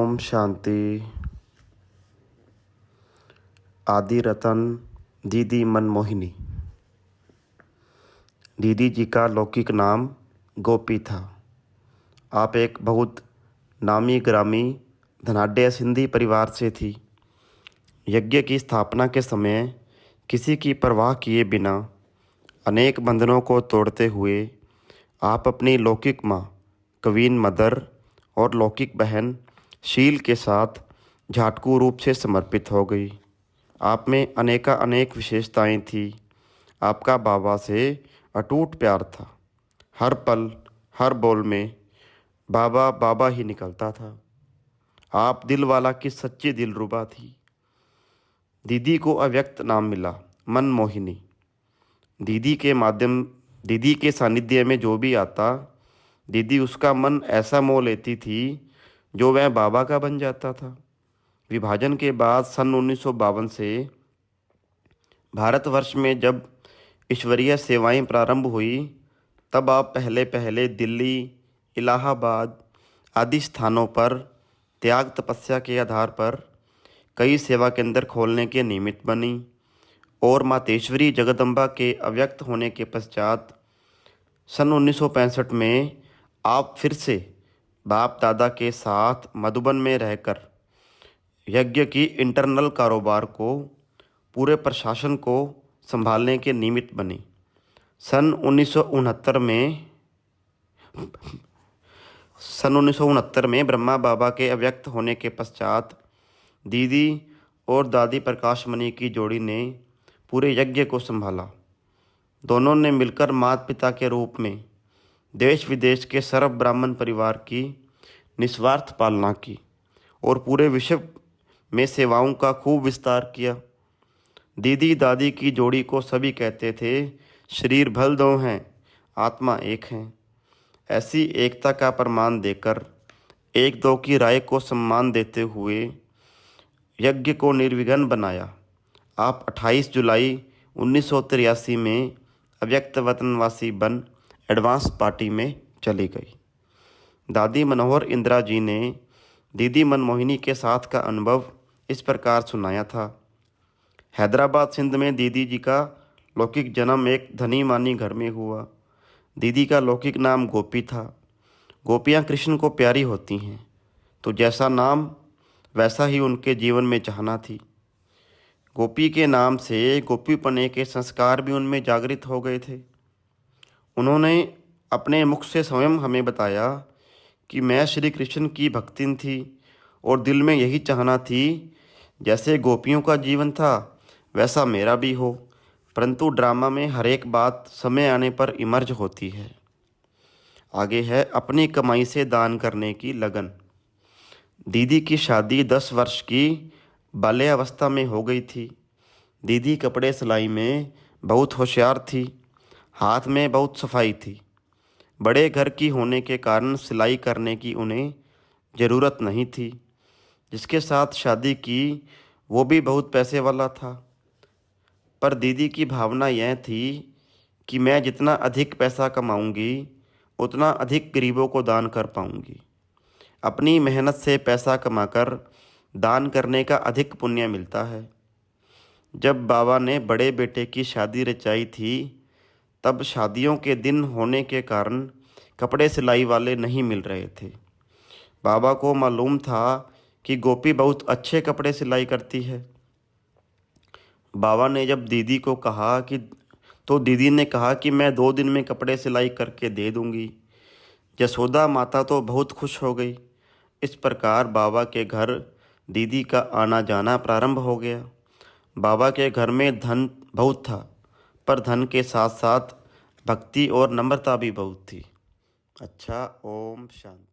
ओम शांति। आदि रतन दीदी मनमोहिनी। दीदी जी का लौकिक नाम गोपी था। आप एक बहुत नामी ग्रामी धनाढ्य सिंधी परिवार से थी। यज्ञ की स्थापना के समय किसी की परवाह किए बिना अनेक बंधनों को तोड़ते हुए आप अपनी लौकिक माँ कवीन मदर और लौकिक बहन शील के साथ झाटकू रूप से समर्पित हो गई। आप में अनेक विशेषताएं थी। आपका बाबा से अटूट प्यार था। हर पल हर बोल में बाबा बाबा ही निकलता था। आप दिलवाला की सच्ची दिलरुबा थी। दीदी को अव्यक्त नाम मिला मनमोहिनी। दीदी के सानिध्य में जो भी आता, दीदी उसका मन ऐसा मोह लेती थी जो वह बाबा का बन जाता था। विभाजन के बाद सन 1952 से भारतवर्ष में जब ईश्वरीय सेवाएं प्रारंभ हुई, तब आप पहले पहले दिल्ली, इलाहाबाद आदि स्थानों पर त्याग तपस्या के आधार पर कई सेवा केंद्र खोलने के निमित्त बनी और मातेश्वरी जगदम्बा के अव्यक्त होने के पश्चात सन 1965 में आप फिर से बाप दादा के साथ मधुबन में रहकर यज्ञ की इंटरनल कारोबार को, पूरे प्रशासन को संभालने के निमित्त बनी। सन 1969 में ब्रह्मा बाबा के अव्यक्त होने के पश्चात दीदी और दादी प्रकाशमणि की जोड़ी ने पूरे यज्ञ को संभाला। दोनों ने मिलकर माता पिता के रूप में देश विदेश के सर्व ब्राह्मण परिवार की निस्वार्थ पालना की और पूरे विश्व में सेवाओं का खूब विस्तार किया। दीदी दादी की जोड़ी को सभी कहते थे, शरीर भल दो हैं, आत्मा एक है। ऐसी एकता का प्रमाण देकर एक दो की राय को सम्मान देते हुए यज्ञ को निर्विघ्न बनाया। आप 28 जुलाई 1983 में अव्यक्त वतनवासी बन एडवांस पार्टी में चली गई। दादी मनोहर इंदिरा जी ने दीदी मनमोहिनी के साथ का अनुभव इस प्रकार सुनाया था। हैदराबाद सिंध में दीदी जी का लौकिक जन्म एक धनी मानी घर में हुआ। दीदी का लौकिक नाम गोपी था। गोपियाँ कृष्ण को प्यारी होती हैं, तो जैसा नाम वैसा ही उनके जीवन में चाहना थी। गोपी के नाम से गोपीपने के संस्कार भी उनमें जागृत हो गए थे। उन्होंने अपने मुख से स्वयं हमें बताया कि मैं श्री कृष्ण की भक्तिन थी और दिल में यही चाहना थी, जैसे गोपियों का जीवन था वैसा मेरा भी हो। परंतु ड्रामा में हर एक बात समय आने पर इमर्ज होती है। आगे है अपनी कमाई से दान करने की लगन। दीदी की शादी 10 वर्ष की बाल्यावस्था में हो गई थी। दीदी कपड़े सिलाई में बहुत होशियार थी। हाथ में बहुत सफाई थी। बड़े घर की होने के कारण सिलाई करने की उन्हें ज़रूरत नहीं थी। जिसके साथ शादी की वो भी बहुत पैसे वाला था। पर दीदी की भावना यह थी कि मैं जितना अधिक पैसा कमाऊंगी उतना अधिक गरीबों को दान कर पाऊंगी। अपनी मेहनत से पैसा कमाकर दान करने का अधिक पुण्य मिलता है। जब बाबा ने बड़े बेटे की शादी रचाई थी, तब शादियों के दिन होने के कारण कपड़े सिलाई वाले नहीं मिल रहे थे। बाबा को मालूम था कि गोपी बहुत अच्छे कपड़े सिलाई करती है। बाबा ने जब दीदी को कहा तो दीदी ने कहा कि मैं 2 दिन में कपड़े सिलाई करके दे दूंगी। यशोदा माता तो बहुत खुश हो गई। इस प्रकार बाबा के घर दीदी का आना जाना प्रारंभ हो गया। बाबा के घर में धन बहुत था, पर धन के साथ साथ भक्ति और नम्रता भी बहुत थी। अच्छा, ओम शांति।